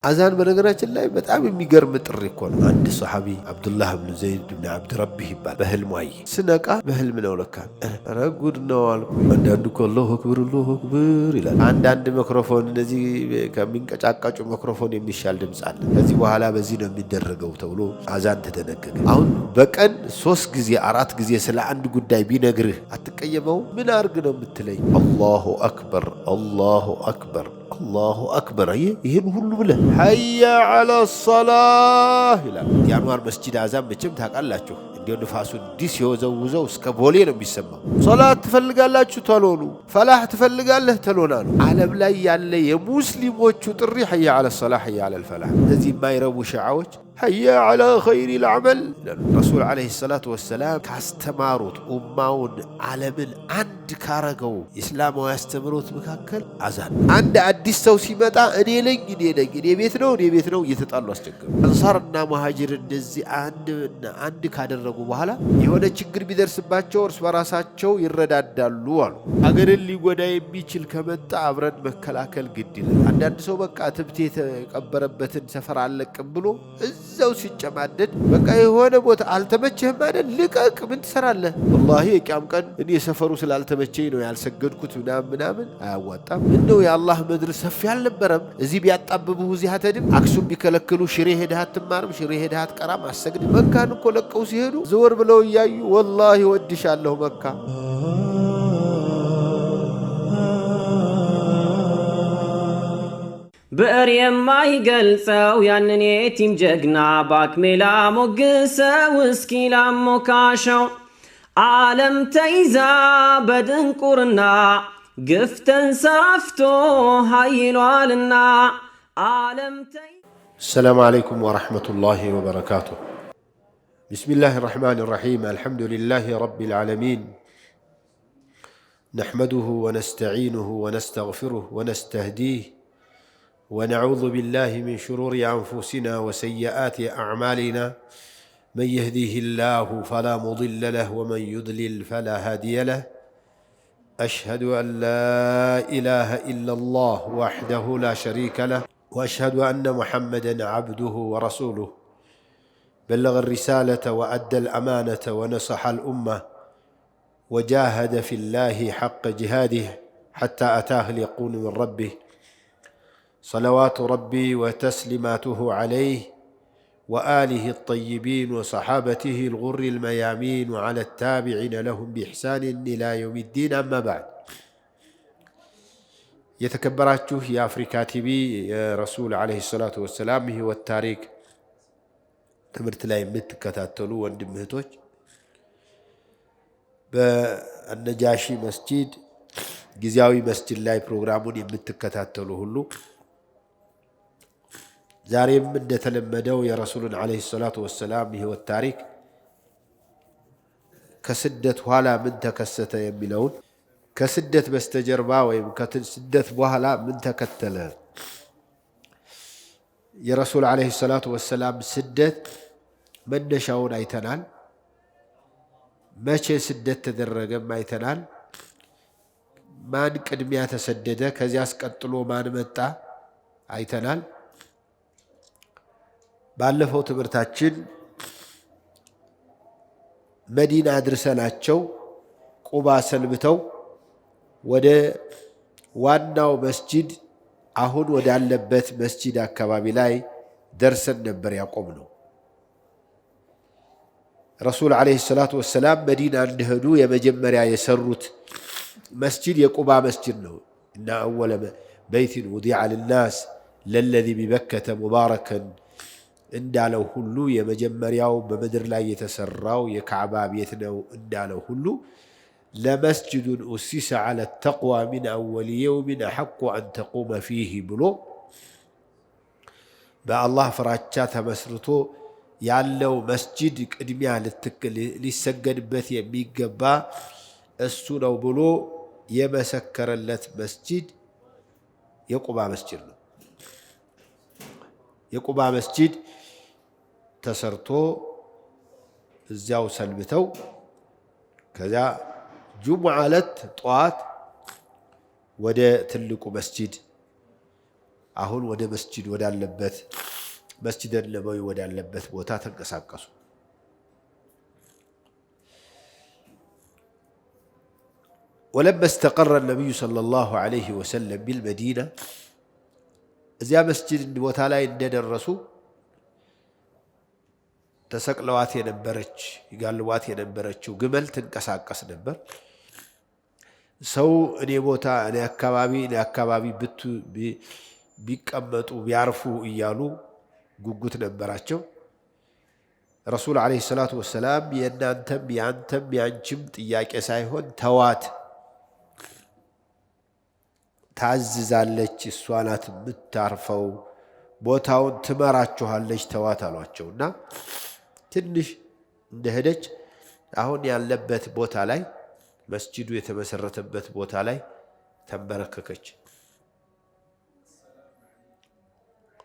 አዛን በነገራችን ላይ በጣም የሚገርም ጥሪ እኮ ነው። አንድ ሰሐቢ አብዱላህ ብን ዘይድ ብን አብድ ረቢህ ይባል በህልሙ አየ። ስነቃ በህልም ነው ለካ። ኧረ ጉድ ነው አልኩ። አንዳንዱ እኮ አላሁ አክበር ይላል። አንዳንድ ሚክሮፎን እነዚህ ከሚንቀጫቀጩ ሚክሮፎን የሚሻል ድምፅ አለ። ከዚህ በኋላ በዚህ ነው የሚደረገው ተብሎ አዛን ተደነገገ። አሁን በቀን 3 ጊዜ 4 ጊዜ ስለ አንድ ጉዳይ ቢነግርህ አትቀየመው? ምን አርግ ነው የምትለኝ? አላሁ አክበር አላሁ አክበር አላሁ አክበር። ይህን ሁሉ ብለህ ሐያ ዐለ ሰላህ ይላል። የአንዋር መስጂድ አዛን መቼም ታውቃላችሁ። እንዲሁ ንፋሱ እንዲህ ሲወዘውዘው እስከ ቦሌ ነው የሚሰማው። ሶላት ትፈልጋላችሁ ተሎኑ፣ ፈላህ ትፈልጋለህ ተሎና ነው። ዓለም ላይ ያለ የሙስሊሞቹ ጥሪ ሐያ ዐለ ሰላህ ሐያ ዐለ ፈላህ። እነዚህ የማይረቡ ሸዓዎች ሐያ ዐለ ኸይሪል ዐመል ይላሉ። ረሱል ዓለይሂ ሰላቱ ወሰላም ካስተማሩት ኡማውን ዓለምን አንድ ካረገው ኢስላማዊ አስተምሮት መካከል አዛን። አንድ አዲስ ሰው ሲመጣ እኔ ነኝ እኔ ቤት ነው እየተጣሉ አስቸገሩ። አንሳርና ሙሃጅር እንደዚህ አንድ ካደረጉ በኋላ የሆነ ችግር ቢደርስባቸው እርስ በራሳቸው ይረዳዳሉ አሉ። አገርን ሊጎዳ የሚችል ከመጣ አብረን መከላከል ግድ ይላል። አንዳንድ ሰው በቃ ትብት የተቀበረበትን ሰፈር አለቅም ብሎ እዛው ሲጨማደድ በቃ የሆነ ቦታ አልተመቸህም አይደል ልቀቅ፣ ምን ትሰራለህ? ወላሂ የቂያም ቀን እኔ ሰፈሩ ስላልተመቸኝ ነው ያልሰገድኩት ምናምን አያዋጣም። እንደው የአላህ ምድር ሰፊ አልነበረም? እዚህ ቢያጣብቡህ እዚህ አትሄድም? አክሱም ቢከለክሉ ሽሬ ሄደህ አትማርም? ሽሬ ሄደህ አትቀራም? አሰግድም? መካን እኮ ለቀው ሲሄዱ ዘወር ብለው እያዩ ወላሂ ወድሻለሁ መካ። ብዕር የማይገልጸው ያንን የቲም ጀግና በአክሜላ ሞግሰው እስኪ ላሞካሸው። ዓለም ተይዛ በድንቁርና ግፍ ተንሰራፍቶ ኃይሏልና ዓለም السلام عليكم ورحمة الله وبركاته. بسم الله الرحمن الرحيم. الحمد لله رب العالمين، نحمده ونستعينه ونستغفره ونستهديه ونعوذ بالله من شرور أنفسنا وسيئات أعمالنا. من يهديه الله فلا مضل له ومن يضلل فلا هادي له. أشهد أن لا إله إلا الله وحده لا شريك له، وأشهد أن محمدًا عبده ورسوله. بلغ الرسالة وأدى الأمانة ونصح الأمة وجاهد في الله حق جهاده حتى أتاه اليقين من ربه. صلوات ربي وتسليماته عليه وآله الطيبين وصحابته الغر الميامين وعلى التابعين لهم بإحسان إلى يوم الدين. أما بعد، የተከበራችሁ የአፍሪካ ቲቪ የረሱል ዓለይሂ ሰላቱ ወሰላም ሕይወት ታሪክ ትምህርት ላይ የምትከታተሉ ወንድም እህቶች፣ በአነጃሺ መስጂድ ጊዜያዊ መስጂድ ላይ ፕሮግራሙን የምትከታተሉ ሁሉ ዛሬም እንደተለመደው የረሱልን ዓለይሂ ሰላቱ ወሰላም ሕይወት ታሪክ ከስደት ኋላ ምን ተከሰተ የሚለውን ከስደት በስተጀርባ ወይም ከስደት በኋላ ምን ተከተለ፣ የረሱል ዓለይሂ ሰላቱ ወሰላም ስደት መነሻውን አይተናል። መቼ ስደት ተደረገም አይተናል። ማን ቅድሚያ ተሰደደ፣ ከዚያስ ቀጥሎ ማን መጣ አይተናል። ባለፈው ትምህርታችን መዲና አድርሰናቸው ቁባ ሰንብተው ወደ ዋናው መስጂድ አሁን ወዳለበት መስጂድ አካባቢ ላይ ደርሰን ነበር ያቆምነው። ረሱል ዓለይሂ ሰላቱ ወሰላም መዲና እንደሄዱ የመጀመሪያ የሰሩት መስጂድ የቁባ መስጂድ ነው። እና አወለ በይትን ውዲዐ ልናስ ለለዚ ቢበከተ ሙባረከን እንዳለው ሁሉ የመጀመሪያው በምድር ላይ የተሰራው የካዕባ ቤት ነው እንዳለው ሁሉ ለመስጅዱን ኡሲሰ ዐለ ተቅዋ ሚን አወል የውሚን አሐቁ አን ተቁመ ፊህ ብሎ በአላህ ፍራቻ ተመስርቶ ያለው መስጅድ ቅድሚያ ሊሰገድበት የሚገባ እሱ ነው ብሎ የመሰከረለት መስጅድ የቁባ መስጅድ ነው። የቁባ መስጅድ ተሰርቶ እዚያው ሰልብተው ከዚያ ጁሙዓ ዕለት ጠዋት ወደ ትልቁ መስጂድ አሁን ወደ መስጂድ ወዳለበት መስጂድ ነበዊ ወዳለበት ቦታ ተንቀሳቀሱ። ولما استقر النبي صلى الله عليه وسلم بالمدينة إذا مسجد ቦታ ላይ እንደደረሱ ተሰቅለዋት የነበረች ይጋልዋት የነበረችው ግመል ትንቀሳቀስ ነበር። ሰው እኔ አካባቢ ቢቀመጡ ቢያርፉ እያሉ ጉጉት ነበራቸው። ረሱል አለይሂ ሰላቱ ወሰላም የእናንተም ያንተም ያንቺም ጥያቄ ሳይሆን ተዋት፣ ታዝዛለች፣ እሷ ናት የምታርፈው፣ ቦታውን ትመራችኋለች፣ ተዋት አሏቸውና ትንሽ እንደሄደች አሁን ያለበት ቦታ ላይ መስጂዱ የተመሰረተበት ቦታ ላይ ተንበረከከች።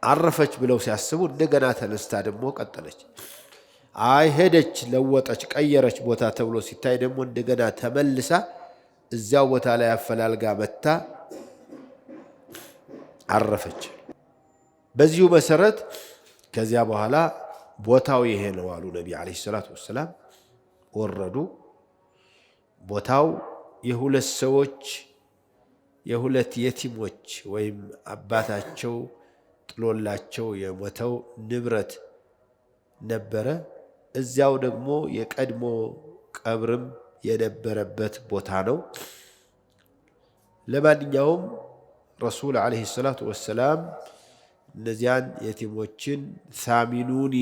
አረፈች ብለው ሲያስቡ እንደገና ተነስታ ደግሞ ቀጠለች። አይ ሄደች፣ ለወጠች፣ ቀየረች ቦታ ተብሎ ሲታይ ደግሞ እንደገና ተመልሳ እዚያው ቦታ ላይ አፈላልጋ መታ አረፈች። በዚሁ መሰረት ከዚያ በኋላ ቦታው ይሄ ነው አሉ ነቢ አለይሂ ሰላቱ ወሰላም። ወረዱ። ቦታው የሁለት ሰዎች የሁለት የቲሞች ወይም አባታቸው ጥሎላቸው የሞተው ንብረት ነበረ። እዚያው ደግሞ የቀድሞ ቀብርም የነበረበት ቦታ ነው። ለማንኛውም ረሱል አለይሂ ሰላቱ ወሰላም እነዚያን የቲሞችን ሳሚኑኒ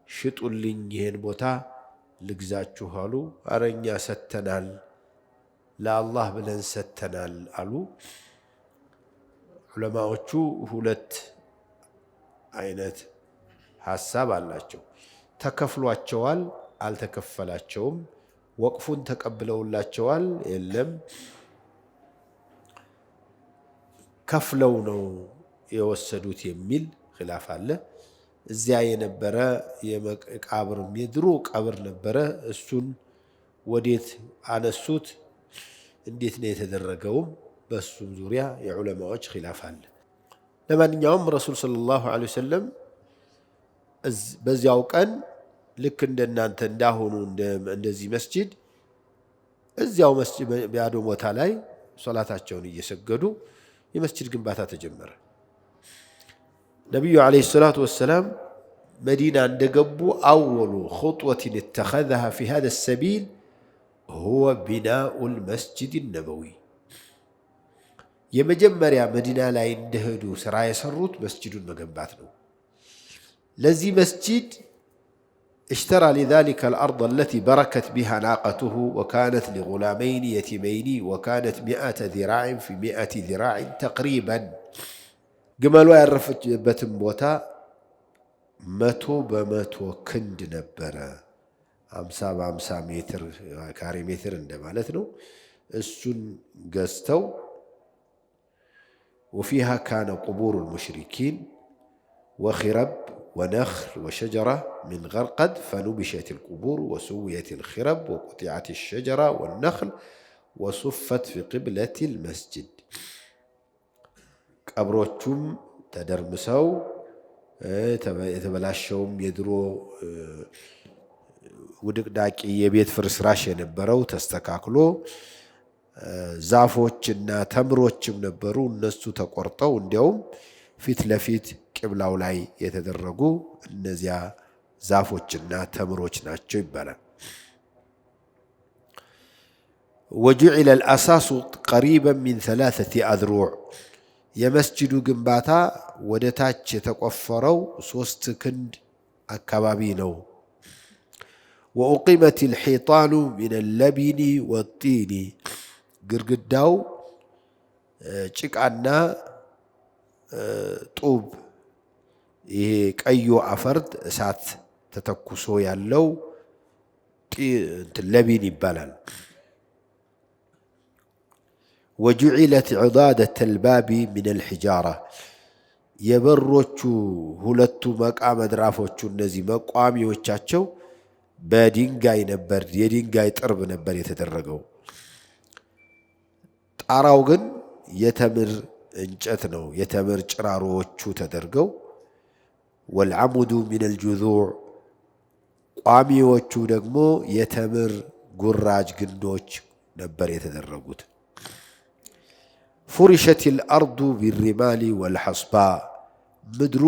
ሽጡልኝ፣ ይሄን ቦታ ልግዛችሁ አሉ። አረኛ ሰተናል፣ ለአላህ ብለን ሰተናል አሉ። ዑለማዎቹ ሁለት አይነት ሐሳብ አላቸው። ተከፍሏቸዋል፣ አልተከፈላቸውም። ወቅፉን ተቀብለውላቸዋል፣ የለም ከፍለው ነው የወሰዱት የሚል ኺላፍ አለ። እዚያ የነበረ የመቃብር የድሮ ቀብር ነበረ። እሱን ወዴት አነሱት? እንዴት ነው የተደረገውም? በሱም ዙሪያ የዑለማዎች ኺላፍ አለ። ለማንኛውም ረሱል ሰለላሁ ዐለይሂ ወሰለም በዚያው ቀን ልክ እንደናንተ እንዳሁኑ እንደዚህ መስጂድ እዚያው መስጂድ ባዶ ቦታ ላይ ሶላታቸውን እየሰገዱ የመስጂድ ግንባታ ተጀመረ። ነቢዩ ዐለይሂ ሰላቱ ወሰላም መዲና እንደገቡ አወሉ ኹጥወትን ኢተኸዘሃ ፊ ሃዛ ሰቢል ሁወ ቢናኡል መስጂድ ነበዊ። የመጀመሪያ መዲና ላይ እንደሄዱ ስራ የሰሩት መስጂዱን መገንባት ነው። ለዚህ መስጂድ اشترى لذلك الأرض التي بركت بها ناقته وكانت لغلامين يتيمين وكانت 100 ذراع في 100 ذراع تقريبا. قمالوا يعرفت بتم بوتا 100 ب100 كند نبرة 50 ب50 متر كاري متر እንደማለትነው እሱን ገዝተው وفيها كان قبور المشركين وخرب ونخل وشجرة من غرقد فنبشت القبور وسويت الخرب وقطعت الشجرة والنخل وصفت في قبلة المسجد. قبروچم تدرمسو የተበላሸውም የድሮ ውድቅዳቂ የቤት ፍርስራሽ የነበረው ተስተካክሎ ዛፎችና ተምሮችም ነበሩ። እነሱ ተቆርጠው እንዲያውም ፊት ለፊት ቅብላው ላይ የተደረጉ እነዚያ ዛፎችና ተምሮች ናቸው ይባላል። وجعل الأساس قريبا من 3 أذرع. የመስጂዱ ግንባታ ወደ ታች የተቆፈረው 3 ክንድ አካባቢ ነው። وأقيمت الحيطان من اللبن والطين. ግድግዳው ጭቃና ጡብ ይሄ ቀዩ አፈርድ እሳት ተተኩሶ ያለው ለቢን ይባላል። وجعلت عضادة الباب من الحجارة. የበሮቹ ሁለቱ መቃመ ድራፎቹ እነዚህ መቋሚዎቻቸው በድንጋይ ነበር፣ የድንጋይ ጥርብ ነበር የተደረገው። ጣራው ግን የተምር እንጨት ነው የተምር ጭራሮቹ ተደርገው والعمد من الجذوع ቋሚዎቹ ደግሞ የተምር ጉራጅ ግንዶች ነበር የተደረጉት فرشت الأرض بالرمال والحصباء ምድሩ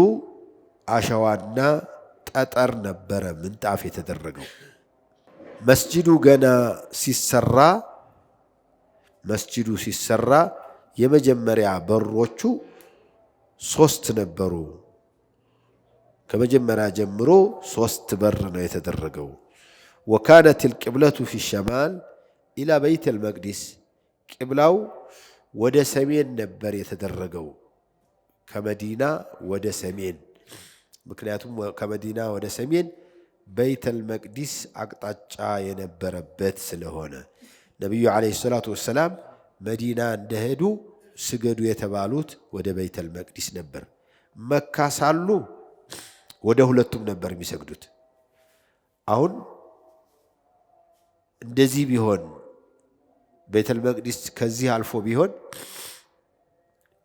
አሸዋና ጠጠር ነበረ ምንጣፍ የተደረገው መስጂዱ ገና ሲሰራ የመጀመሪያ በሮቹ 3 ነበሩ ከመጀመሪያ ጀምሮ 3 በር ነው የተደረገው وكانت القبلة في الشمال إلى بيت المقدس قبلاው ወደ ሰሜን ነበር የተደረገው ከመዲና ወደ ሰሜን ምክንያቱም ከመዲና ወደ ሰሜን بيت المقدس አቅጣጫ የነበረበት ስለሆነ ነብዩ አለይሂ ሰላቱ ወሰለም መዲና እንደሄዱ ስገዱ የተባሉት ወደ بيت المقدس ነበር መካ ሳሉ ወደ ሁለቱም ነበር የሚሰግዱት አሁን እንደዚህ ቢሆን ቤተ المقدس ከዚህ አልፎ ቢሆን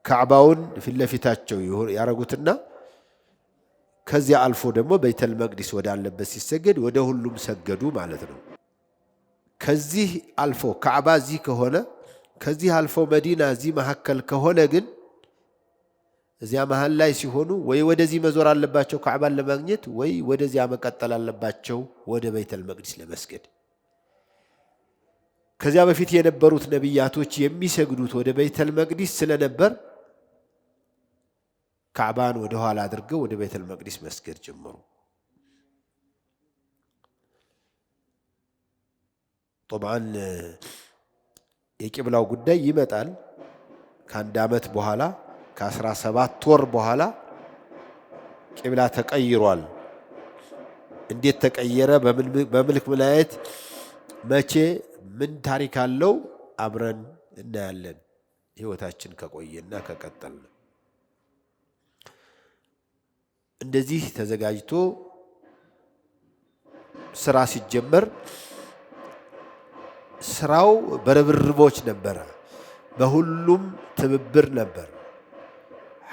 ካዕባውን ፊትለፊታቸው ያረጉትና ከዚህ አልፎ ደግሞ ቤተ المقدس ወዳለበት ሲሰገድ ወደ ሁሉም ሰገዱ ማለት ነው ከዚህ አልፎ ካዕባ እዚህ ከሆነ ከዚህ አልፎ መዲና እዚህ መሐከል ከሆነ ግን እዚያ መሃል ላይ ሲሆኑ ወይ ወደዚህ መዞር አለባቸው ካዕባን ለማግኘት ወይ ወደዚያ መቀጠል አለባቸው ወደ ቤተ المقدس ለመስገድ ከዚያ በፊት የነበሩት ነብያቶች የሚሰግዱት ወደ ቤተ المقدس ስለነበር ካዕባን ወደ ኋላ አድርገው ወደ ቤተ المقدس መስገድ ጀመሩ طبعا የቂብላው ጉዳይ ይመጣል ከአንድ አመት በኋላ ከ17 ወር በኋላ ቂብላ ተቀይሯል እንዴት ተቀየረ በመልክ መላእክት መቼ ምን ታሪክ አለው አብረን እናያለን ህይወታችን ከቆየና ከቀጠል እንደዚህ ተዘጋጅቶ ስራ ሲጀመር ስራው በርብርቦች ነበር በሁሉም ትብብር ነበር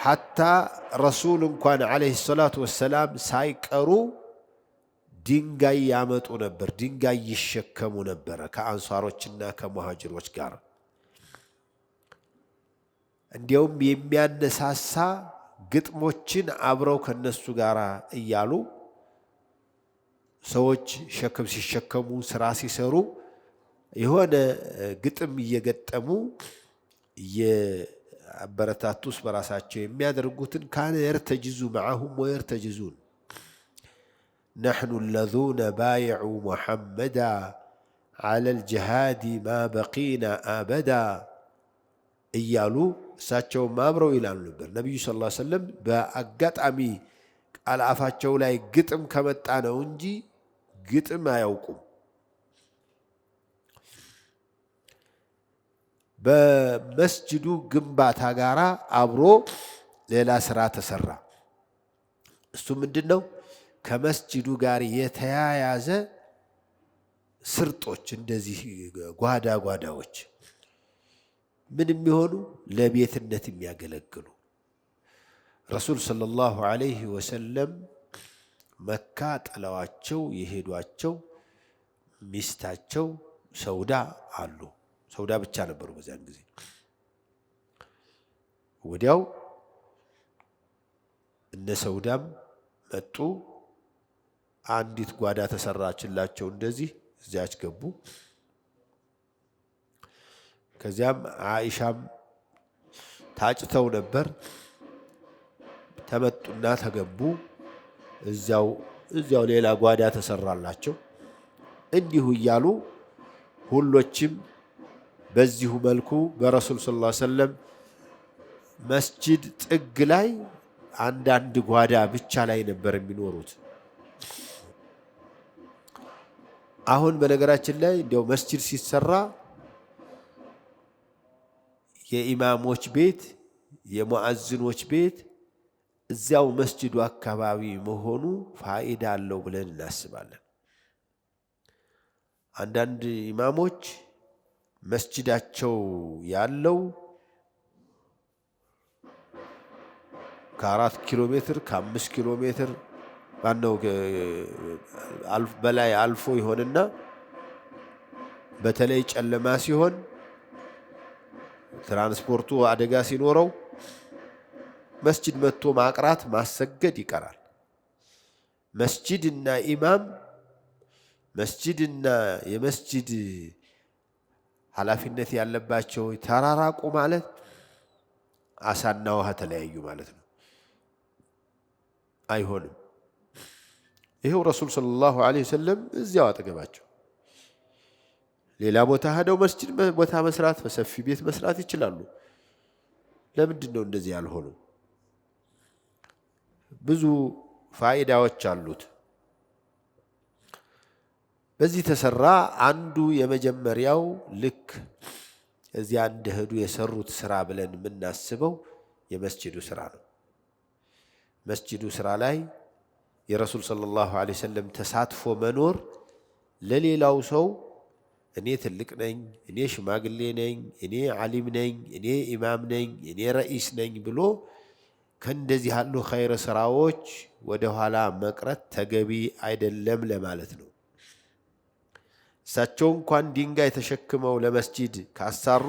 حتى رسول እንኳን عليه الصلاه والسلام ሳይቀሩ ድንጋይ ያመጡ ነበር ድንጋይ ይሸከሙ ነበር ከአንሳሮችና ከሙሃጅሮች ጋር እንዲያውም የሚያነሳሳ ግጥሞችን አብረው ከነሱ ጋር እያሉ ሰዎች ሸክም ሲሸከሙ ስራ ሲሰሩ የሆነ ግጥም እየገጠሙ የአበረታቱስ በራሳቸው የሚያደርጉትን ካነ يرتجز معهم ويرتجزون نحن الذين بايعوا محمدا على الجهاد ما بقينا أبدا እያሉ እሳቸው ማብረው ይላሉ ነበር ነብዩ ሰለላሁ ዐለይሂ ወሰለም በአጋጣሚ ቃላፋቸው ላይ ግጥም ከመጣ ነው እንጂ ግጥም አያውቁም በመስጂዱ ግንባታ ጋራ አብሮ ሌላ ስራ ተሰራ እሱ ምንድነው ከመስጂዱ ጋር የተያያዘ ስርጦች እንደዚህ ጓዳዎች ምን የሚሆኑ ለቤትነት የሚያገለግሉ ረሱል ሰለላሁ ዐለይሂ ወሰለም መካ ጥለዋቸው የሄዷቸው ሚስታቸው ሰውዳ አሉ ሰውዳ ብቻ ነበሩ በዛን ጊዜ ወዲያው እነ ሰውዳም መጡ አንዲት ጓዳ ተሰራችላቸው እንደዚህ እዚያች ገቡ ከዚያም አይሻም ታጭተው ነበር ተመጡና ተገቡ እዚያው ሌላ ጓዳ ተሰራላቸው እንዲሁ ይያሉ ሁሎችም በዚሁ መልኩ በረሱል ሰለላሁ ዐለይሂ ወሰለም መስጂድ ጥግ ላይ አንድ ጓዳ ብቻ ላይ ነበር የሚኖሩት አሁን በነገራችን ላይ እንደው መስጂድ ሲሰራ የኢማሞች ቤት የሙአዝኖች ቤት እዚያው መስጂዱ አካባቢ መሆኑ ፋይዳ አለው ብለን እናስባለን አንዳንድ ኢማሞች መስጂዳቸው ያለው ከ4 ኪሎ ሜትር ከ5 ኪሎ ሜትር ባነው በላይ አልፎ ይሆንና በተለይ ጨለማ ሲሆን ትራንስፖርቱ አደጋ ሲኖረው መስጂድ መጥቶ ማቅራት ማሰገድ ይቀራል። መስጂድና ኢማም መስጂድና የመስጂድ ኃላፊነት ያለባቸው ተራራቁ ማለት አሳና ውሃ ተለያዩ ማለት ነው። አይሆንም። ይሄው ረሱል ሰለላሁ ዐለይሂ ወሰለም እዚያው አጠገባቸው ሌላ ቦታ ሄደው መስጂድ ቦታ መስራት በሰፊ ቤት መስራት ይችላሉ። ለምንድን ነው እንደዚህ ያልሆኑ? ብዙ ፋይዳዎች አሉት። በዚህ ተሰራ አንዱ የመጀመሪያው ልክ እዚያ እንደሄዱ የሰሩት ስራ ብለን የምናስበው የመስጂዱ ስራ ነው። መስጂዱ ስራ ላይ የረሱል ሰለላሁ ዐለይሂ ወሰለም ተሳትፎ መኖር ለሌላው ሰው እኔ ትልቅ ነኝ፣ እኔ ሽማግሌ ነኝ፣ እኔ ዓሊም ነኝ፣ እኔ ኢማም ነኝ፣ እኔ ረኢስ ነኝ ብሎ ከእንደዚህ ያሉ ኸይር ስራዎች ወደ ኋላ መቅረት ተገቢ አይደለም ለማለት ነው። እሳቸው እንኳን ድንጋይ ተሸክመው ለመስጂድ ካሳሩ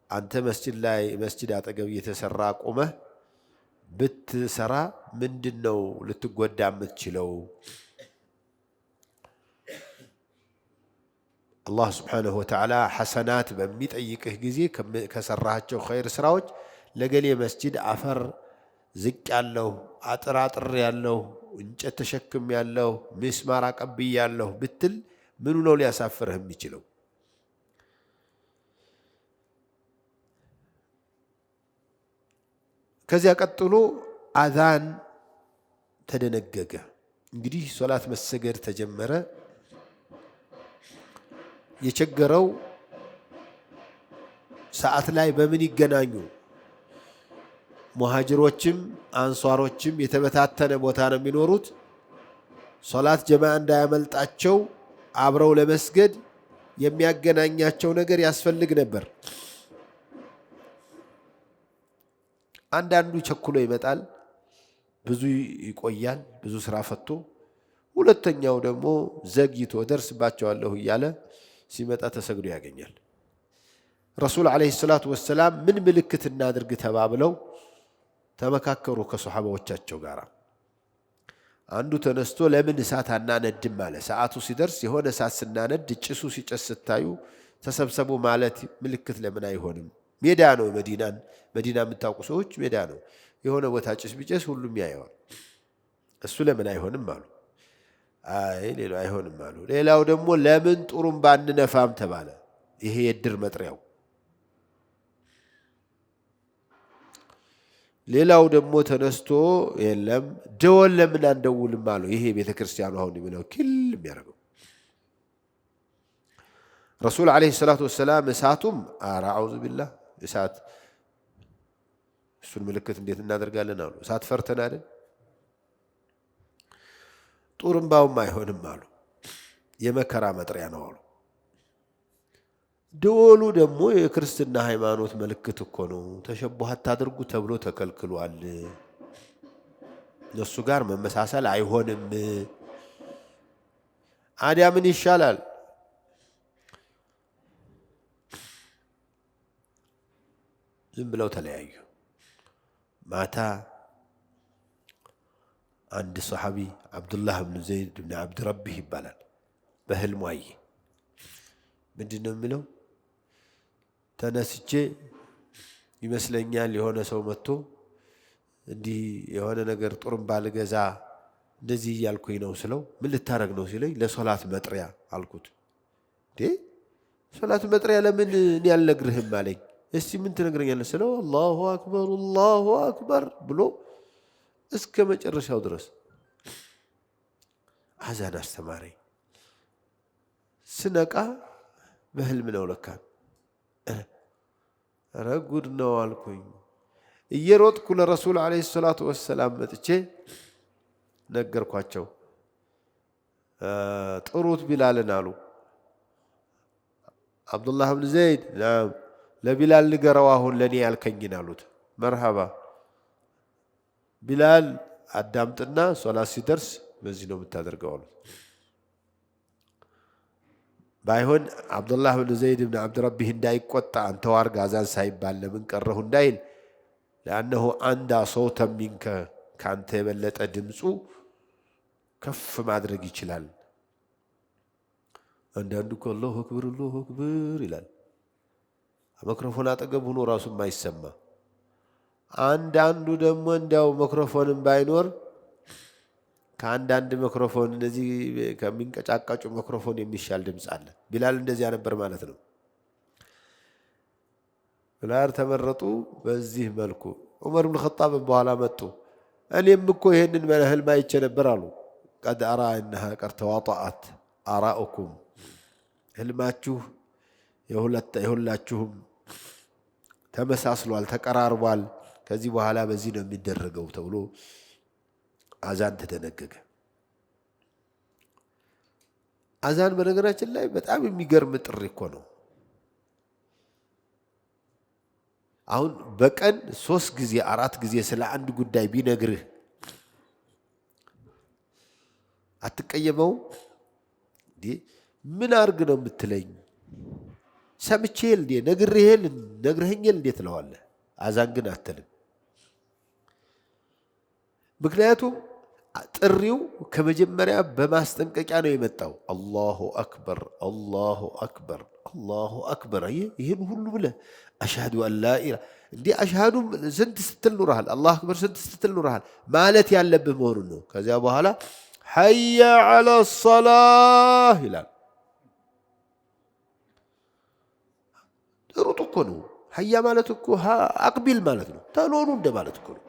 አንተ መስጂድ ላይ መስጂድ አጠገብ እየተሰራ ቆመህ ብትሰራ ምንድነው ልትጎዳ የምትችለው? አላህ ስብሓነሁ ወተዓላ ሐሰናት በሚጠይቅህ ጊዜ ከሰራሃቸው ኸይር ስራዎች ለገሌ መስጂድ አፈር ዝቅ ያለሁ፣ አጥር ያለሁ፣ እንጨት ተሸክም ያለሁ፣ ሚስማር አቀብይ ያለሁ ብትል ምኑ ነው ሊያሳፍርህ የሚችለው? ከዚያ ቀጥሎ አዛን ተደነገገ። እንግዲህ ሶላት መሰገድ ተጀመረ። የቸገረው ሰዓት ላይ በምን ይገናኙ? ሙሃጅሮችም አንሷሮችም የተበታተነ ቦታ ነው የሚኖሩት። ሶላት ጀማዓ እንዳያመልጣቸው አብረው ለመስገድ የሚያገናኛቸው ነገር ያስፈልግ ነበር። አንዳንዱ ቸኩሎ ይመጣል፣ ብዙ ይቆያል፣ ብዙ ስራ ፈቶ። ሁለተኛው ደግሞ ዘግይቶ ደርስባቸዋለሁ እያለ ሲመጣ ተሰግዶ ያገኛል። ረሱል ዓለይሂ ሰላቱ ወሰላም ምን ምልክት እናድርግ ተባብለው ተመካከሩ ከሶሐባዎቻቸው ጋር። አንዱ ተነስቶ ለምን እሳት አናነድም አለ። ሰዓቱ ሲደርስ የሆነ እሳት ስናነድ ጭሱ ሲጨስ ስታዩ ተሰብሰቡ ማለት ምልክት ለምን አይሆንም? ሜዳ ነው። መዲና የምታውቁ ሰዎች ሜዳ ነው። የሆነ ቦታ ጭስ ቢጨስ ሁሉም ያየዋል። እሱ ለምን አይሆንም አሉ። አይ ሌላው አይሆንም አሉ። ሌላው ደግሞ ለምን ጡሩምባ አንነፋም ተባለ። ይሄ የድር መጥሪያው። ሌላው ደግሞ ተነስቶ የለም ደወል ለምን አንደውልም አሉ። ይሄ ቤተክርስቲያኑ አሁን የሚለው ኪል የሚያደርገው ረሱል ዓለይሂ ሰላቱ ወሰላም እሳቱም አዑዙ ቢላህ እሳት እሱን ምልክት እንዴት እናደርጋለን አሉ። እሳት ፈርተን አይደል? ጡርምባውም አይሆንም አሉ። የመከራ መጥሪያ ነው አሉ። ደወሉ ደግሞ የክርስትና ሃይማኖት ምልክት እኮ ነው። ተሸቡህ አታድርጉ ተብሎ ተከልክሏል። እነሱ ጋር መመሳሰል አይሆንም። አዲያ ምን ይሻላል? ዝም ብለው ተለያዩ። ማታ አንድ ሰሓቢ አብዱላህ ብን ዘይድ ብን ዓብድ ረቢህ ይባላል። በህልሙ አየ። ምንድን ነው የሚለው? ተነስቼ ይመስለኛል የሆነ ሰው መጥቶ እንዲህ የሆነ ነገር ጡርምባ ልገዛ እንደዚህ እያልኩኝ ነው ስለው፣ ምን ልታረግ ነው ሲለኝ፣ ለሶላት መጥሪያ አልኩት። እንዴ ሶላት መጥሪያ ለምን እኔ አልነግርህም አለኝ። እስቲ ምን ትነግረኛለህ ስለው፣ አላሁ አክበር ብሎ እስከ መጨረሻው ድረስ አዛን አስተማረኝ። ስነቃ በህልም ነው ለካ። ኧረ ጉድ ነው አልኩኝ። እየሮጥኩ ለረሱል ዓለይሂ ሰላቱ ወሰላም መጥቼ ነገርኳቸው። ጥሩት ቢላልን አሉ። አብዱላህ ብን ዘይድ ለቢላል ንገረው አሁን ለእኔ ያልከኝን አሉት። መርሃባ ቢላል አዳምጥና ሶላት ሲደርስ በዚህ ነው የምታደርገው አሉት። ባይሆን አብዱላህ ብን ዘይድ ብን ዓብድ ረቢህ እንዳይቆጣ አንተ ዋርጋ አዛን ሳይባል ለምን ቀረሁ እንዳይል ለአነሁ አንዳ ሶውተን ሚንከ ከአንተ የበለጠ ድምፁ ከፍ ማድረግ ይችላል። አንዳንዱ እኮ አላሁ አክበር ይላል፣ ሚክሮፎን አጠገብ ሆኖ ራሱ የማይሰማ። አንዳንዱ ደግሞ እንዲያው ሚክሮፎንም ባይኖር ከአንዳንድ ሚክሮፎን እነዚህ ከሚንቀጫቀጩ ሚክሮፎን የሚሻል ድምፅ አለ። ቢላል እንደዚያ ነበር ማለት ነው። ቢላል ተመረጡ በዚህ መልኩ። ዑመር ብን ኸጣብ በኋላ መጡ። እኔም እኮ ይሄንን ህልም አይቼ ነበር አሉ። ቀድ አራ እነሃ ቀድ ተዋጣአት አራኡኩም፣ ህልማችሁ የሁላችሁም ተመሳስሏል፣ ተቀራርቧል። ከዚህ በኋላ በዚህ ነው የሚደረገው ተብሎ አዛን ተደነገገ። አዛን በነገራችን ላይ በጣም የሚገርም ጥሪ እኮ ነው። አሁን በቀን 3 ጊዜ 4 ጊዜ ስለ አንድ ጉዳይ ቢነግርህ አትቀየመው እንዴ? ምን አርግ ነው የምትለኝ? ሰምቼል እንዴ? ነግረኸኛል እንዴ ትለዋለህ። አዛን ግን አትልም። ምክንያቱም ጥሪው ከመጀመሪያ በማስጠንቀቂያ ነው የመጣው። አላሁ አክበር አላሁ አክበር አላሁ አክበር። ይህን ሁሉ ብለህ አሽሃዱ አን ላ ኢላሃ እንዴ? አሽሃዱ ስንት ስትል ኑረሃል? አላሁ አክበር ስንት ስትል ኑረሃል ማለት ያለብህ መሆኑን ነው። ከዚያ በኋላ ሐየ ዐለ ሰላህ ይላል። ሩጥ እኮ ነው። ሐያ ማለት እኮ አቅቢል ማለት ነው። ተሎኑ እንደ ማለት እኮ ነው።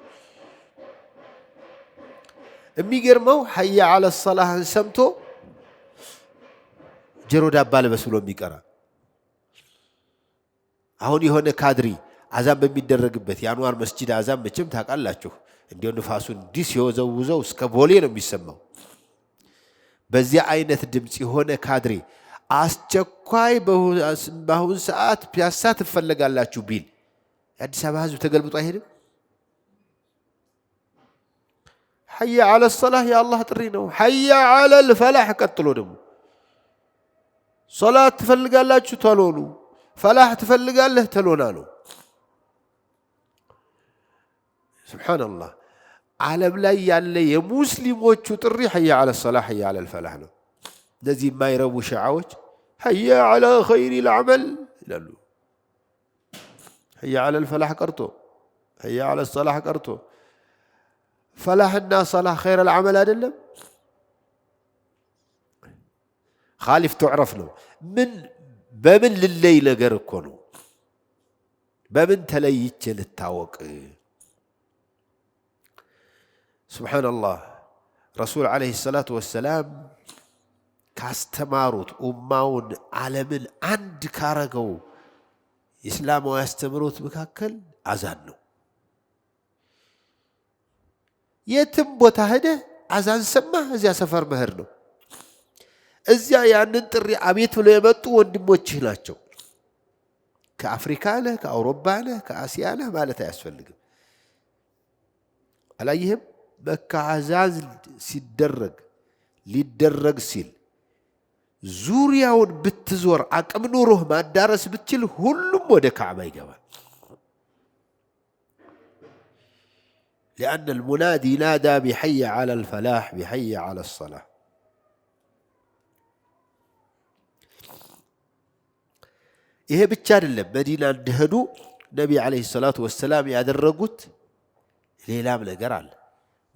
የሚገርመው ሐያ ዐለ ሰላህን ሰምቶ ጀሮ ዳባ ልበስ ብሎ የሚቀራ አሁን የሆነ ካድሪ አዛን በሚደረግበት የአንዋር መስጂድ አዛን መቼም ታውቃላችሁ፣ እንዲያው ንፋሱን እንዲህ ሲወዘውዘው እስከ ቦሌ ነው የሚሰማው። በዚያ አይነት ድምፅ የሆነ ካድሪ አስቸኳይ በአሁን ሰዓት ፒያሳ ትፈለጋላችሁ ቢል የአዲስ አበባ ህዝብ ተገልብጦ አይሄድም? ሐየ ዐለ ሰላህ የአላህ ጥሪ ነው። ሐየ ዐለል ፈላህ ቀጥሎ ደግሞ ሶላት ትፈልጋላችሁ ተሎኑ፣ ፈላህ ትፈልጋለህ ተሎና ነው። ሱብሓነላህ። ዓለም ላይ ያለ የሙስሊሞቹ ጥሪ ሐየ ዐለ ሰላህ ሐየ ዐለል ፈላህ ነው። እነዚህ የማይረቡ ሸዓዎች ሐየ ዐለ ኸይሪል ዐመል ይላሉ። ሐየ ዐለል ፈላህ ቀርቶ ሐየ ዐለ ሰላህ ቀርቶ ፈላህና ሰላህ ኸይረል ዐመል አይደለም። ኻሊፍ ቱዕረፍ ነው። በምን ልለይ ነገር እኮ ነው። በምን ተለይቼ ልታወቅ? ሱብሓነላህ። ረሱል ዓለይሂ ሰላቱ ወሰላም ካስተማሩት ኡማውን ዓለምን አንድ ካረገው ኢስላማዊ አስተምሮት መካከል አዛን ነው። የትም ቦታ ሄደህ አዛን ሰማህ፣ እዚያ ሰፈር መሄድ ነው። እዚያ ያንን ጥሪ አቤት ብለው የመጡ ወንድሞችህ ናቸው። ከአፍሪካ ነህ፣ ከአውሮፓ ነህ፣ ከአሲያ ነህ ማለት አያስፈልግም። አላየህም? መካ አዛን ሊደረግ ሲል ዙሪያውን ብትዞር አቅም ኑሮህ ማዳረስ ብትችል ሁሉም ወደ ካዕባ ይገባል። لأن المنادي نادى بحي على الفلاح بحي على الصلاة. ይሄ ብቻ አይደለም። መዲና እንደሄዱ ነቢ ዓለይሂ ሰላቱ ወሰላም ያደረጉት ሌላም ነገር አለ።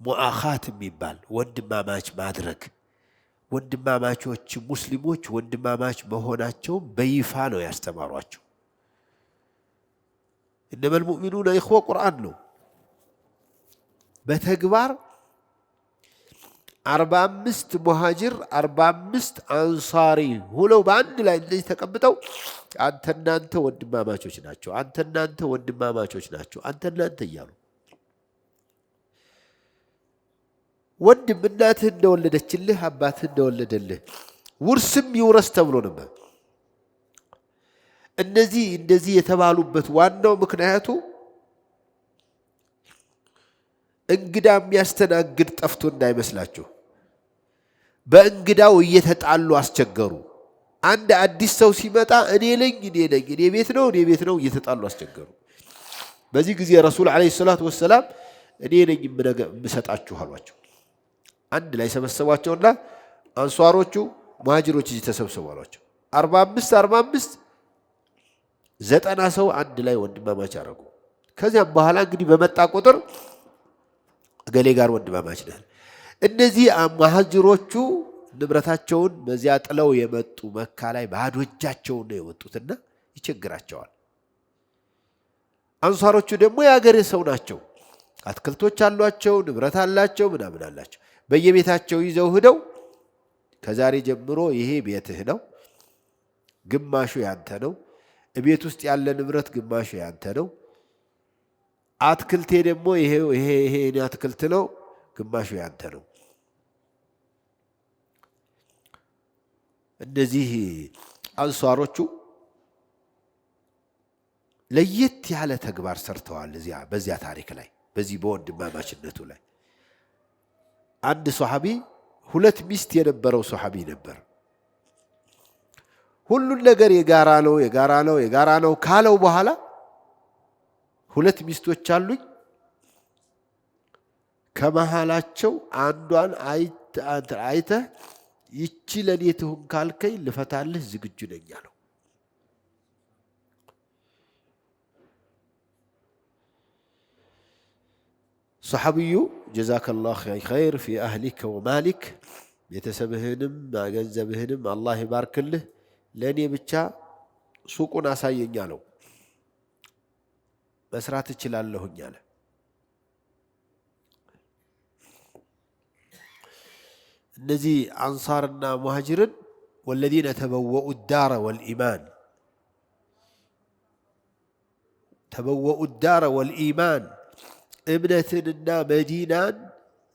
ሙአኻት የሚባል ወንድማማች ማድረግ። ወንድማማቾች ሙስሊሞች ወንድማማች መሆናቸውን በይፋ ነው ያስተማሯቸው። እነመል ሙእሚኑነ ኢኽዋ ቁርአን ነው። በተግባር 45 ሙሃጅር 45 አንሳሪ ሁለው በአንድ ላይ እንደዚህ ተቀምጠው አንተናንተ ወንድማማቾች ናቸው፣ አንተናንተ ወንድማማቾች ናቸው፣ አንተናንተ እያሉ ወንድም እናትህ እንደወለደችልህ አባትህ እንደወለደልህ ውርስም ይውረስ ተብሎ ነበር። እነዚህ እንደዚህ የተባሉበት ዋናው ምክንያቱ እንግዳ የሚያስተናግድ ጠፍቶ እንዳይመስላችሁ በእንግዳው እየተጣሉ አስቸገሩ። አንድ አዲስ ሰው ሲመጣ እኔ ቤት ነው እየተጣሉ አስቸገሩ። በዚህ ጊዜ ረሱል ዓለይሂ ሰላቱ ወሰላም እኔ ነኝ የምሰጣችሁ አሏቸው። አንድ ላይ ሰበሰቧቸውና አንሷሮቹ ሙሃጅሮች እዚህ ተሰብሰቡ አሏቸው። 45 90 ሰው አንድ ላይ ወንድማማች አደረጉ። ከዚያም በኋላ እንግዲህ በመጣ ቁጥር እገሌ ጋር ወንድማማች ነን። እነዚህ ሙሃጅሮቹ ንብረታቸውን በዚያ ጥለው የመጡ መካ ላይ ባዶ እጃቸውን ነው የወጡትና ይቸግራቸዋል። አንሷሮቹ ደግሞ የአገሬ ሰው ናቸው። አትክልቶች አሏቸው፣ ንብረት አላቸው፣ ምናምን አላቸው። በየቤታቸው ይዘው ሄደው ከዛሬ ጀምሮ ይሄ ቤትህ ነው፣ ግማሹ ያንተ ነው። ቤት ውስጥ ያለ ንብረት ግማሹ ያንተ ነው። አትክልቴ ደግሞ ይሄ እኔ አትክልት ነው፣ ግማሹ ያንተ ነው። እነዚህ አንሷሮቹ ለየት ያለ ተግባር ሰርተዋል። በዚያ ታሪክ ላይ በዚህ በወንድማማችነቱ ላይ አንድ ሷሐቢ 2 ሚስት የነበረው ሷሐቢ ነበር። ሁሉን ነገር የጋራ ነው ካለው በኋላ 2 ሚስቶች አሉኝ፣ ከመሃላቸው አንዷን አይተህ ይቺ ለኔ ትሁን ካልከኝ ልፈታልህ ዝግጁ ነኝ አለው። ሶሐቢዩ ጀዛከላሁ ኸይር ፊ አህሊከ ወማሊክ፣ ቤተሰብህንም ገንዘብህንም አላህ ይባርክልህ፣ ለእኔ ብቻ ሱቁን አሳየኝ አለው። መስራት እችላለሁኝ አለ። እነዚህ አንሳርና ሙሃጅርን ወለዚነ ተበወኡ ዳረ ወልኢማን እምነትንና መዲናን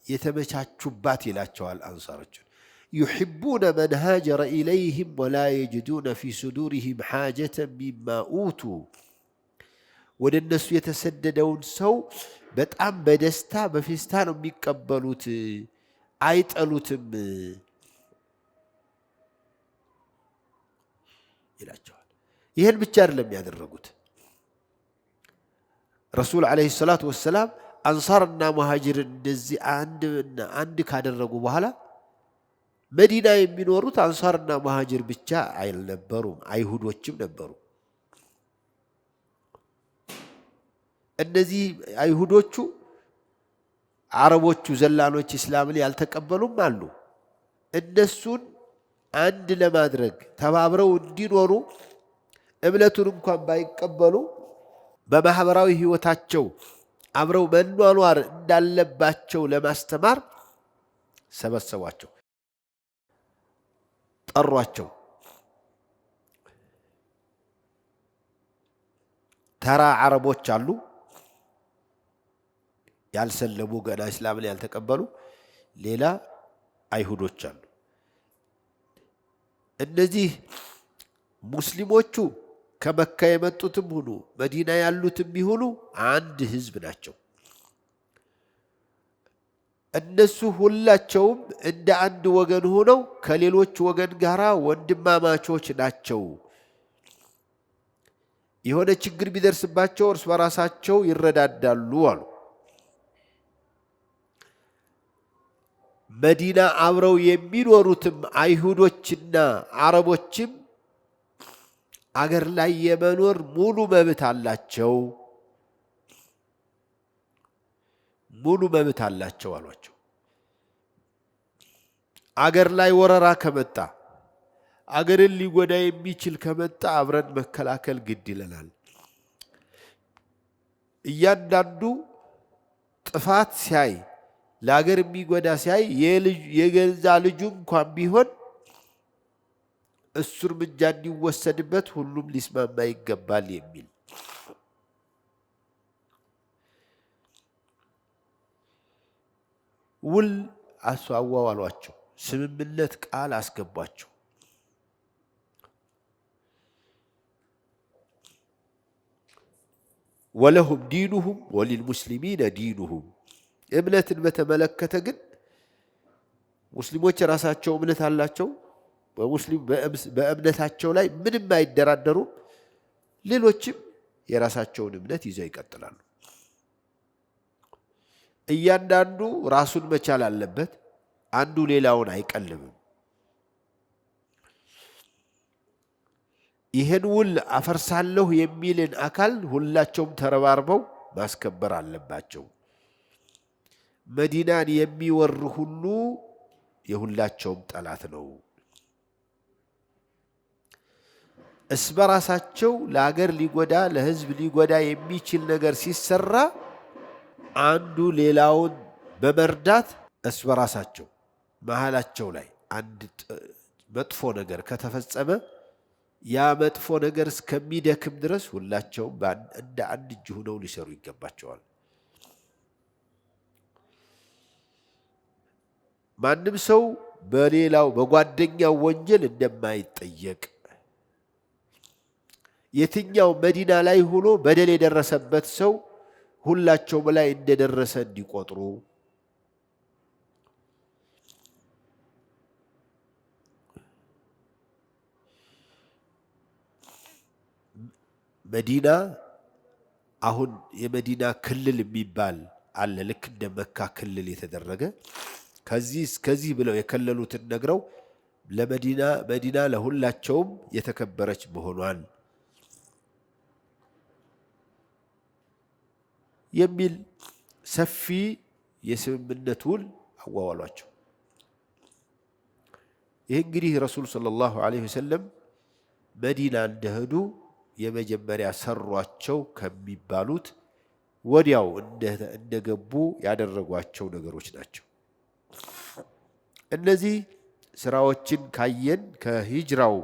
የተመቻቹባት ይላቸዋል አንሳሮችን። ዩሕቡነ መን ሃጀረ ኢለይህም ወላ የጅዱነ ፊ ሱዱሪህም ሓጀተን ሚማ ኡቱ፣ ወደ እነሱ የተሰደደውን ሰው በጣም በደስታ በፌስታ ነው የሚቀበሉት፣ አይጠሉትም ይላቸዋል። ይህን ብቻ አይደለም ያደረጉት። ረሱል ዓለይሂ ሰላቱ ወሰላም አንሳርና ሙሃጅርን እንደዚህ አንድ ካደረጉ በኋላ መዲና የሚኖሩት አንሳርና ሙሃጅር ብቻ አልነበሩም፣ አይሁዶችም ነበሩ። እነዚህ አይሁዶቹ አረቦቹ ዘላኖች እስላምን ያልተቀበሉም አሉ። እነሱን አንድ ለማድረግ ተባብረው እንዲኖሩ እምነቱን እንኳን ባይቀበሉ በማህበራዊ ህይወታቸው አብረው መኗኗር እንዳለባቸው ለማስተማር ሰበሰቧቸው፣ ጠሯቸው። ተራ አረቦች አሉ፣ ያልሰለሙ ገና እስላምን ያልተቀበሉ፣ ሌላ አይሁዶች አሉ። እነዚህ ሙስሊሞቹ ከመካ የመጡትም ሁሉ መዲና ያሉትም ይሁኑ አንድ ህዝብ ናቸው። እነሱ ሁላቸውም እንደ አንድ ወገን ሆነው ከሌሎች ወገን ጋር ወንድማማቾች ናቸው። የሆነ ችግር ቢደርስባቸው እርስ በራሳቸው ይረዳዳሉ አሉ። መዲና አብረው የሚኖሩትም አይሁዶችና አረቦችም አገር ላይ የመኖር ሙሉ መብት አላቸው አሏቸው። አገር ላይ ወረራ ከመጣ አገርን ሊጎዳ የሚችል ከመጣ አብረን መከላከል ግድ ይለናል። እያንዳንዱ ጥፋት ሲያይ ለአገር የሚጎዳ ሲያይ የገዛ ልጁ እንኳን ቢሆን እሱ እርምጃ እንዲወሰድበት ሁሉም ሊስማማ ይገባል የሚል ውል አዋዋሏቸው። ስምምነት ቃል አስገቧቸው። ወለሁም ዲኑሁም ወሊልሙስሊሚነ ዲኑሁም፣ እምነትን በተመለከተ ግን ሙስሊሞች ራሳቸው እምነት አላቸው። በእምነታቸው ላይ ምንም አይደራደሩም። ሌሎችም የራሳቸውን እምነት ይዘው ይቀጥላሉ። እያንዳንዱ ራሱን መቻል አለበት። አንዱ ሌላውን አይቀልብም። ይህን ውል አፈርሳለሁ የሚልን አካል ሁላቸውም ተረባርበው ማስከበር አለባቸው። መዲናን የሚወር ሁሉ የሁላቸውም ጠላት ነው። እርስ በራሳቸው ለሀገር ሊጎዳ ለህዝብ ሊጎዳ የሚችል ነገር ሲሰራ አንዱ ሌላውን በመርዳት እርስ በራሳቸው መሃላቸው ላይ አንድ መጥፎ ነገር ከተፈጸመ ያ መጥፎ ነገር እስከሚደክም ድረስ ሁላቸውም እንደ አንድ እጅ ሆነው ሊሰሩ ይገባቸዋል። ማንም ሰው በሌላው በጓደኛው ወንጀል እንደማይጠየቅ የትኛው መዲና ላይ ሆኖ በደል የደረሰበት ሰው ሁላቸውም ላይ እንደደረሰ እንዲቆጥሩ መዲና አሁን የመዲና ክልል የሚባል አለ። ልክ እንደ መካ ክልል የተደረገ ከዚህ እስከዚህ ብለው የከለሉትን ነግረው መዲና ለሁላቸውም የተከበረች መሆኗን የሚል ሰፊ የስምምነት ውል አዋዋሏቸው። ይህ እንግዲህ ረሱል ሰለላሁ ዐለይሂ ወሰለም መዲና እንደሄዱ የመጀመሪያ ሰሯቸው ከሚባሉት ወዲያው እንደገቡ ያደረጓቸው ነገሮች ናቸው። እነዚህ ስራዎችን ካየን ከሂጅራው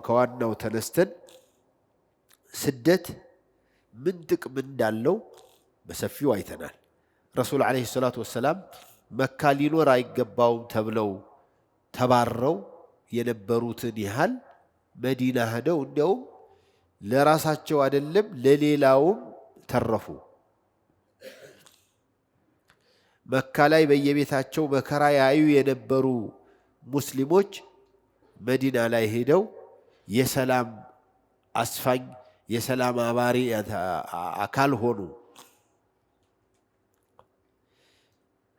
ከዋናው ተነስተን ስደት ምን ጥቅም እንዳለው በሰፊው አይተናል። ረሱል ዐለይሂ ሰላቱ ወሰላም መካ ሊኖር አይገባውም ተብለው ተባረው የነበሩትን ያህል መዲና ሄደው እንዲያውም ለራሳቸው አይደለም ለሌላውም ተረፉ። መካ ላይ በየቤታቸው መከራ ያዩ የነበሩ ሙስሊሞች መዲና ላይ ሄደው የሰላም አስፋኝ የሰላም አባሪ አካል ሆኑ።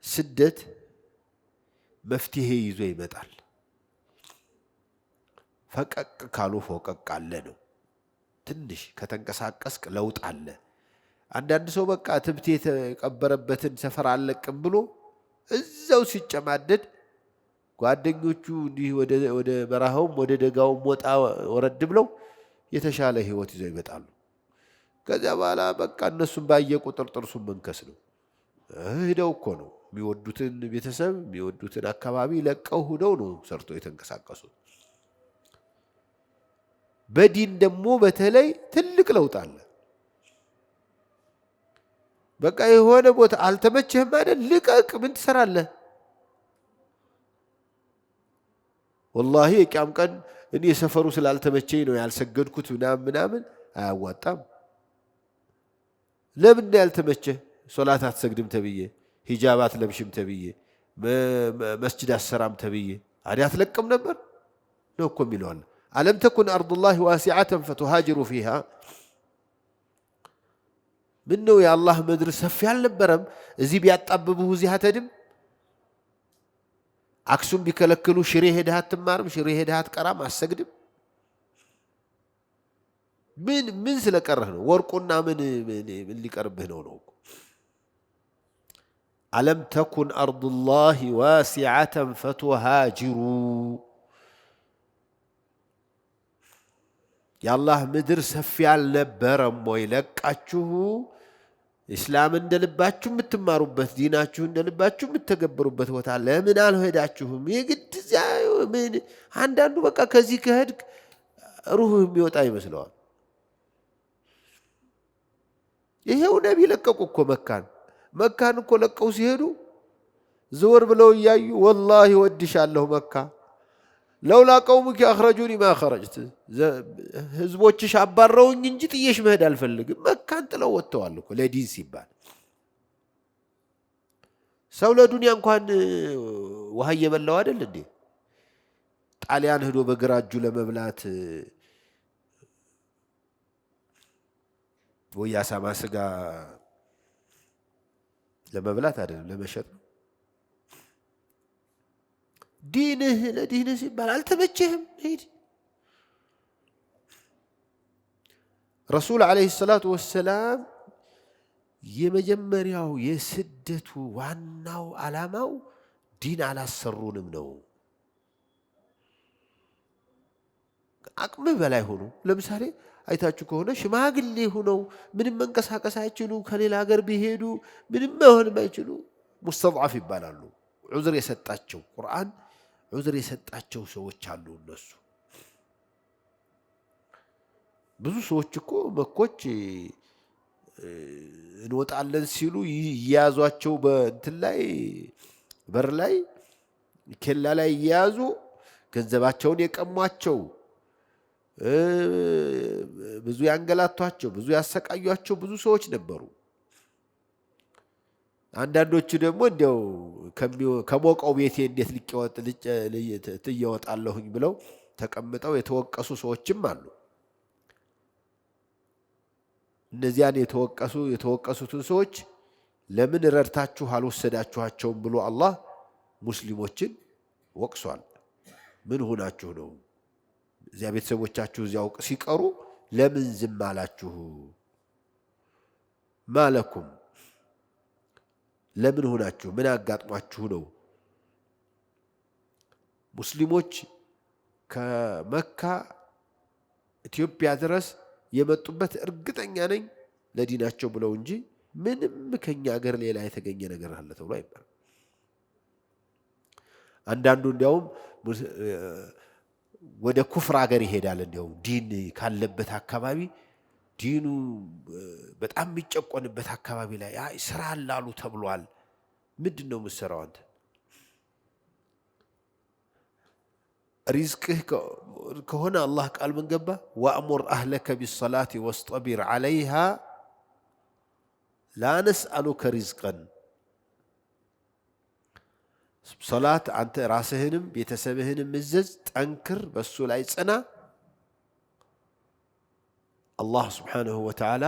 ስደት መፍትሄ ይዞ ይመጣል። ፈቀቅ ካሉ ፎቀቅ አለ ነው። ትንሽ ከተንቀሳቀስክ ለውጥ አለ። አንዳንድ ሰው በቃ ትብቴ የተቀበረበትን ሰፈር አለቅም ብሎ እዛው ሲጨማደድ ጓደኞቹ እንዲህ ወደ በረሃውም ወደ ደጋውም ወጣ ወረድ ብለው የተሻለ ህይወት ይዘው ይመጣሉ። ከዚያ በኋላ በቃ እነሱም ባየ ቁጥር ጥርሱን መንከስ ነው። ሄደው እኮ ነው የሚወዱትን ቤተሰብ የሚወዱትን አካባቢ ለቀው ሄደው ነው ሰርቶ የተንቀሳቀሱት። በዲን ደግሞ በተለይ ትልቅ ለውጥ አለ። በቃ የሆነ ቦታ አልተመቸህም አይደል? ልቀቅ። ምን ትሰራለህ? ወላሂ የቂያም ቀን እኔ ሰፈሩ ስላልተመቸኝ ነው ያልሰገድኩት ምናምን አያዋጣም። ለምን ያልተመቸህ? ሶላት አትሰግድም ተብዬ፣ ሂጃብ አትለብሽም ተብዬ፣ መስጂድ አትሰራም ተብዬ አዲያ አትለቅም ነበር ነው እኮ የሚለው። አለም ተኩን አርዱላሂ ዋሲዐተን ፈቱሃጅሩ ፊሃ። ምን ነው የአላህ ምድር ሰፊ አልነበረም? እዚህ ቢያጣብቡህ እዚህ አትሄድም? አክሱም ቢከለክሉ ሽሬ ሄደህ አትማርም? ሽሬ ሄደህ አትቀራም? አትሰግድም? ምን ስለቀረህ ነው? ወርቁና ምን ሊቀርብህ ነው? አለም ተኩን አርዱላሂ ዋሲዐተን ፈቱሃጅሩ። የአላህ ምድር ሰፊ አልነበረም ወይ? ለቃችሁ ኢስላም እንደልባችሁ የምትማሩበት ዲናችሁ እንደልባችሁ የምትተገብሩበት ቦታ ለምን አልሄዳችሁም? የግድ ምን አንዳንዱ በቃ ከዚህ ከሄድክ ሩህ የሚወጣ ይመስለዋል። ይሄው ነቢ ለቀቁ እኮ መካን እኮ ለቀው ሲሄዱ ዘወር ብለው እያዩ ወላሂ ወድሻለሁ መካ ለውላ ቀውሙኪ አኽረጁኒ ማ ኸረጅት፣ ህዝቦችሽ አባረውኝ እንጂ ጥየሽ መሄድ አልፈልግም። መካን ጥለው ወጥተዋል እኮ ለዲን ሲባል። ሰው ለዱንያ እንኳን ውሃ እየበላው አይደል እንዴ? ጣሊያን ሄዶ በግራ እጁ ለመብላት ወይ አሳማ ስጋ ለመብላት አይደለም ለመሸጥ ነው። ዲንህ ለዲንህ ሲባል አልተመቸህም ሂድ። ረሱል ዓለይሂ ሰላቱ ወሰላም የመጀመሪያው የስደቱ ዋናው ዓላማው ዲን አላሰሩንም ነው። አቅምህ በላይ ሆኖ ለምሳሌ አይታችሁ ከሆነ ሽማግሌ ሆነው ምንም መንቀሳቀስ አይችሉ ከሌላ ሀገር ቢሄዱ ምንም መሆን አይችሉ ሙስተድዓፍ ይባላሉ። ዑዝር የሰጣቸው ቁርአን ዑዝር የሰጣቸው ሰዎች አሉ። እነሱ ብዙ ሰዎች እኮ መኮች እንወጣለን ሲሉ እየያዟቸው በእንትን ላይ በር ላይ ኬላ ላይ እየያዙ ገንዘባቸውን የቀሟቸው ብዙ ያንገላቷቸው ብዙ ያሰቃዩቸው ብዙ ሰዎች ነበሩ። አንዳንዶቹ ደግሞ እንዲያው ከሞቀው ቤቴ እንዴት ልቀወጣለሁኝ ብለው ተቀምጠው የተወቀሱ ሰዎችም አሉ። እነዚያን የተወቀሱትን ሰዎች ለምን ረድታችሁ አልወሰዳችኋቸውም ብሎ አላህ ሙስሊሞችን ወቅሷል። ምን ሆናችሁ ነው እዚያ ቤተሰቦቻችሁ እዚያው ሲቀሩ ለምን ዝም አላችሁ? ማለኩም ለምን ሆናችሁ ምን አጋጥሟችሁ ነው? ሙስሊሞች ከመካ ኢትዮጵያ ድረስ የመጡበት እርግጠኛ ነኝ ለዲናቸው ብለው እንጂ ምንም ከኛ ሀገር ሌላ የተገኘ ነገር አለ ተብሎ አይባልም። አንዳንዱ እንዲያውም ወደ ኩፍር ሀገር ይሄዳል። እንዲያውም ዲን ካለበት አካባቢ ዲኑ በጣም የሚጨቆንበት አካባቢ ላይ ስራ አላሉ ተብሏል። ምንድን ነው የምትሰራው አንተ? ሪዝቅህ ከሆነ አላህ ቃል ምን ገባ? ወአሙር አህለከ ቢሰላቲ ወስጠቢር ዓለይሃ ላ ነስአሉከ ሪዝቀን። ሶላት አንተ ራስህንም ቤተሰብህንም እዘዝ፣ ጠንክር፣ በሱ ላይ ጽና። አላህ ስብሓንሁ ወተዓላ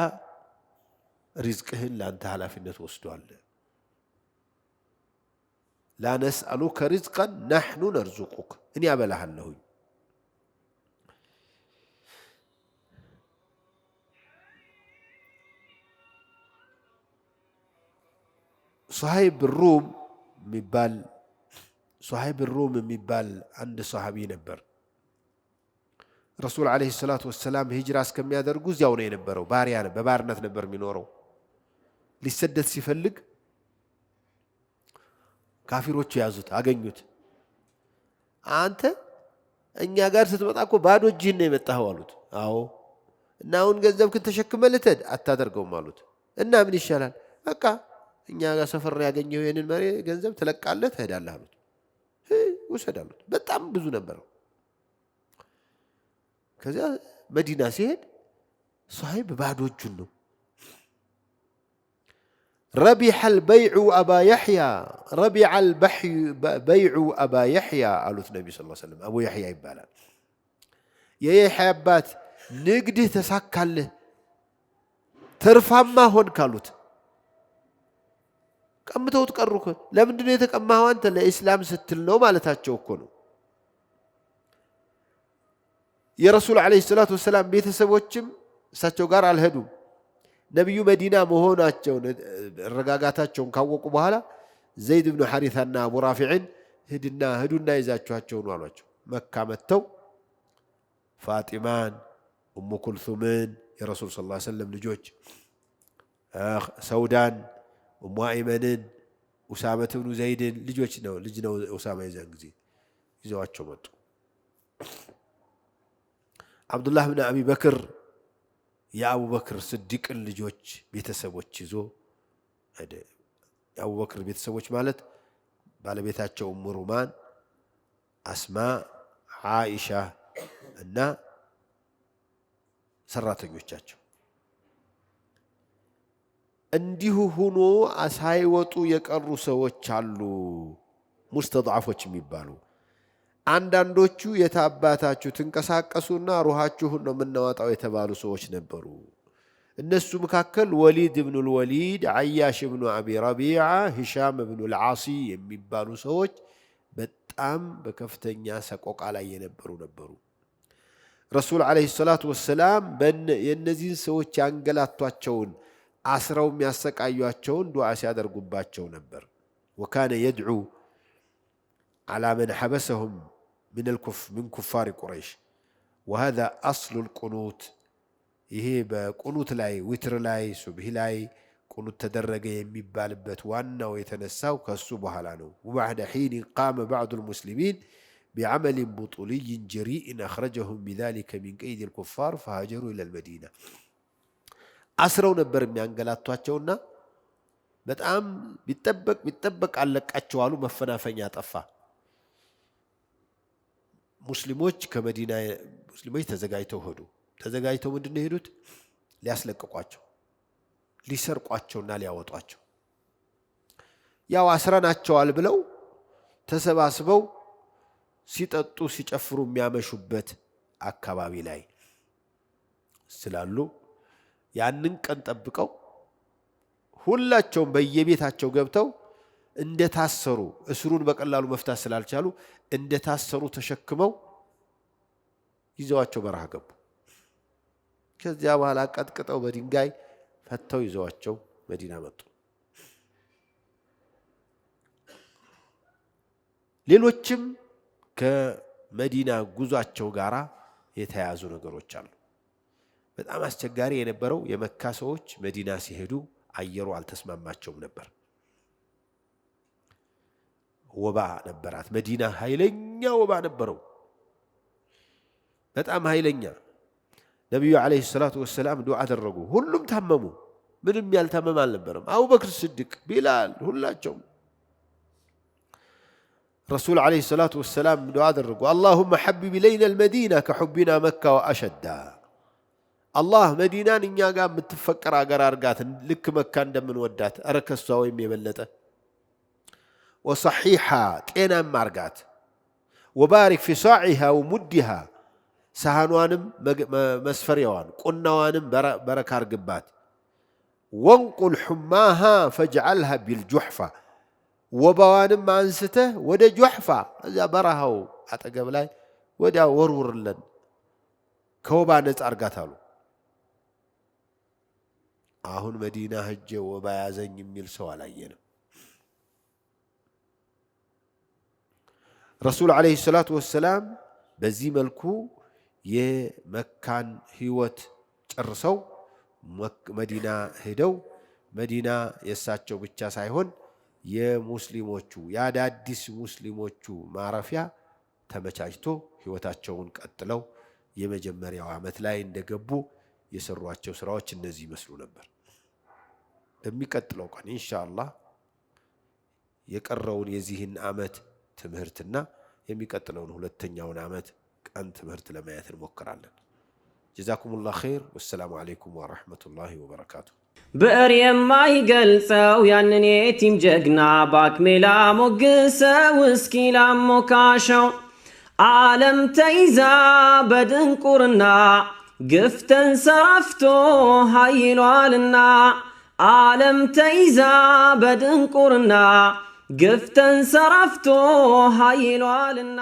ሪዝቅህን ለአንተ ኃላፊነት ወስዷል። ላ ነስአሉከ ሪዝቀን ናሕኑ ነርዙቁክ፣ እኔ አበላሃለሁኝ። ሱሀይብ ሩም የሚባል አንድ ሰሃቢ ነበር። ረሱል ዓለይሂ ሰላቱ ወሰላም ሂጅራ እስከሚያደርጉ እዚያው ነው የነበረው። በባርነት ነበር የሚኖረው። ሊሰደድ ሲፈልግ ካፊሮቹ ያዙት፣ አገኙት። አንተ እኛ ጋር ስትመጣ እኮ ባዶ እጅህን ነው የመጣኸው አሉት። አዎ። እና አሁን ገንዘብክን ተሸክመህ ልትሄድ አታደርገውም አሉት። እና ምን ይሻላል? በቃ እኛ ጋር ሰፈር ያገኘው ይሄንን ገንዘብ ትለቃለህ፣ ትሄዳለህ አሉት። ውሰድ አሉት። በጣም ብዙ ነበረው። ከዚያ መዲና ሲሄድ ሱሀይብ ባዶ እጁን ነው። ረቢሐል በይዑ አባ ያሕያ አሉት ነቢ ስ ሰለም። አቡ ያሕያ ይባላል። የያሕያ አባት ንግድህ ተሳካልህ፣ ትርፋማ ሆንክ አሉት። ቀምተውት ቀሩ እኮ። ለምንድን ነው የተቀማኸው አንተ? ለኢስላም ስትል ነው ማለታቸው እኮ ነው። የረሱል ዓለይሂ ሰላቱ ወሰላም ቤተሰቦችም እሳቸው ጋር አልሄዱም። ነቢዩ መዲና መሆናቸውን ረጋጋታቸውን ካወቁ በኋላ ዘይድ ብኑ ሐሪታና አቡ ራፊዕን ሂዱና ይዛችኋቸው ነው አሏቸው። መካ መጥተው ፋጢማን፣ ኡሙ ኩልሱምን የረሱል ሰለላሁ ዐለይሂ ወሰለም ልጆች፣ ሰውዳን፣ ኡሙ አይመንን፣ ኡሳመት ብኑ ዘይድን ልጅ ነው ኡሳማ የዛን ጊዜ ይዘዋቸው መጡ። አብዱላህ ብን አቢ በክር የአቡበክር ስዲቅን ልጆች ቤተሰቦች ይዞ የአቡበክር ቤተሰቦች ማለት ባለቤታቸው ኡሙ ሩማን፣ አስማ፣ ዓኢሻ እና ሰራተኞቻቸው እንዲሁ ሆኖ ሳይወጡ የቀሩ ሰዎች አሉ ሙስተድዓፎች የሚባሉ አንዳንዶቹ የታባታችሁ ትንቀሳቀሱና ሩሃችሁን ነው የምናወጣው የተባሉ ሰዎች ነበሩ እነሱ መካከል ወሊድ ኢብኑ አልወሊድ አያሽ ኢብኑ አቢ ረቢዓ ሂሻም ኢብኑ አልዓሲ የሚባሉ ሰዎች በጣም በከፍተኛ ሰቆቃ ላይ የነበሩ ነበሩ ረሱል አለይሂ ሰላቱ ወሰላም የነዚህን ሰዎች ያንገላቷቸውን አስረው የሚያሰቃዩአቸውን ዱዓ ሲያደርጉባቸው ነበር وكان يدعو على من حبسهم من كفار قريش وهذا أصل القنوت ይሄ በቁኑት ላይ ዊትር ላይ ሱብሂ ላይ ቁኑት ተደረገ የሚባልበት ዋናው የተነሳው ከሱ በኋላ ነው وبعد حين قام بعض المسلمين بعمل بطولي جريء أخرجهم بذلك من كيد الكفار فهاجروا إلى المدينة አስረው ነበር የሚያንገላቷቸውና በጣም ቢጠበቅ አለቃቸው አሉ መፈናፈኛ ጠፋ ሙስሊሞች ከመዲና ሙስሊሞች ተዘጋጅተው ምንድነው ሄዱት ሊያስለቅቋቸው ሊሰርቋቸውና ሊያወጧቸው ያው አስረናቸዋል ብለው ተሰባስበው ሲጠጡ ሲጨፍሩ የሚያመሹበት አካባቢ ላይ ስላሉ ያንን ቀን ጠብቀው ሁላቸውም በየቤታቸው ገብተው እንደታሰሩ እስሩን በቀላሉ መፍታት ስላልቻሉ እንደታሰሩ ተሸክመው ይዘዋቸው በረሃ ገቡ ከዚያ በኋላ ቀጥቅጠው በድንጋይ ፈተው ይዘዋቸው መዲና መጡ ሌሎችም ከመዲና ጉዟቸው ጋራ የተያዙ ነገሮች አሉ በጣም አስቸጋሪ የነበረው የመካ ሰዎች መዲና ሲሄዱ አየሩ አልተስማማቸውም ነበር ወባ ነበራት መዲና ኃይለኛ ወባ ነበረው በጣም ኃይለኛ ነብዩ አለይሂ ሰላቱ ወሰለም ዱዓ አደረጉ ሁሉም ታመሙ ምንም ያልታመም አልነበረም አቡበክር ሲዲቅ ቢላል ሁላቸውም رسول عليه الصلاة والسلام دعاء درقوا اللهم حبب إلينا المدينة كحبنا مكة وأشدها الله مدينة نياغا متفكر قرار قاتن لك مكان دمن ودات أرك السويم يبلته وصحيحة تينا مارقات وبارك في صاعها ومدها سهانوانم مسفريوان قنوانم بركار قبات وانقل حماها فاجعلها بالجحفة وبوانم አንስተ ወደ ጁህፋ እዛ በረሃው አጠገብ ላይ ወዳ ወርውርልን ከወባ ነፃ አርጋታሉ አሁን መዲና ሄጄ ወባ ያዘኝ የሚል ሰው አላየንም ረሱል አለይሂ ሰላቱ ወሰለም በዚህ መልኩ የመካን ህይወት ጨርሰው መዲና ሄደው መዲና የሳቸው ብቻ ሳይሆን የሙስሊሞቹ ያዳዲስ ሙስሊሞቹ ማረፊያ ተመቻችቶ ህይወታቸውን ቀጥለው የመጀመሪያው አመት ላይ እንደገቡ የሰሯቸው ስራዎች እነዚህ ይመስሉ ነበር በሚቀጥለው ቀን ኢንሻአላህ የቀረውን የዚህን አመት ትምህርትና የሚቀጥለውን ሁለተኛውን አመት ቀን ትምህርት ለማየት እንሞክራለን ጀዛኩሙላህ ኸይር ወሰላሙ አለይኩም ወራህመቱላሂ ወበረካቱ ብዕር የማይገልጸው ያንን የቲም ጀግና ባክሜላ ሞግሰው እስኪ ላሞካሸው ዓለም ተይዛ በድንቁርና ግፍ ተንሰራፍቶ ኃይሏልና ዓለም ተይዛ በድንቁርና ግፍ ተንሰራፍቶ ኃይሏልና